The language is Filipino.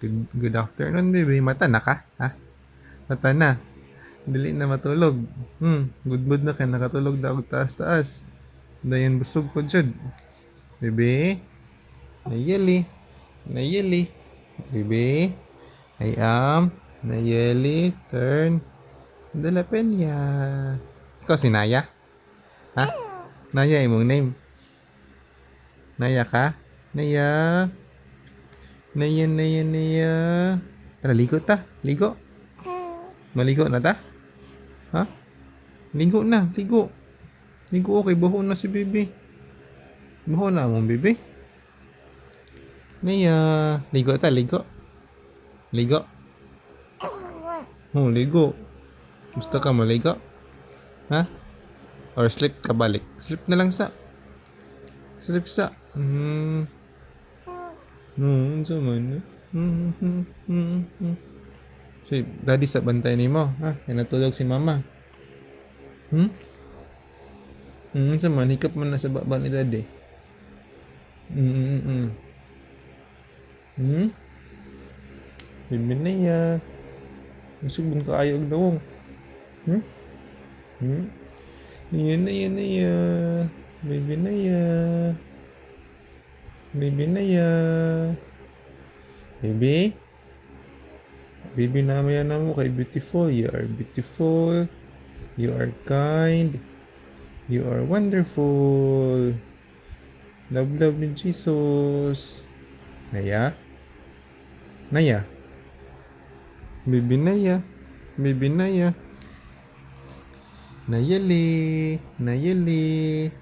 Good afternoon, baby. Mata na ka? Ha? Mata na. Dili na matulog. Good mood na ka. Nakatulog na og taas-taas. Dayon busog po dyan. Baby. Nayeli. Nayeli. Baby. I am Nayeli. Turn de la Peña. Ikaw si Naya? Ha? Naya imong name. Naya ka? Naya. Naya, Naya, Naya. Tara, ligo ta. Ligo. Maligo na ta? Ha? Ligo na. Ligo. Ligo, okay. Buho na si baby. Buho na mong baby. Naya. Ligo ta, ligo. Ligo. Oh, ligo. Gusto ka maligo? Ha? Or sleep ka balik? Sleep na lang sa. Sleep sa. Sa man. Si daddy sa bantay ni mo, ha? Kaya natulog si mama. Sa man, hikap man na sa baba ni daddy. Bibi na ya. Masubon ka ayaw og dawong. Yan na yan na ya. Bibi na ya. Bibi na ya. Baby? Baby naman yan na mo kay beautiful. You are beautiful. You are kind. You are wonderful. Love, love ni Jesus. Naya? Naya? Baby Naya? Baby Naya? Nayeli? Nayeli?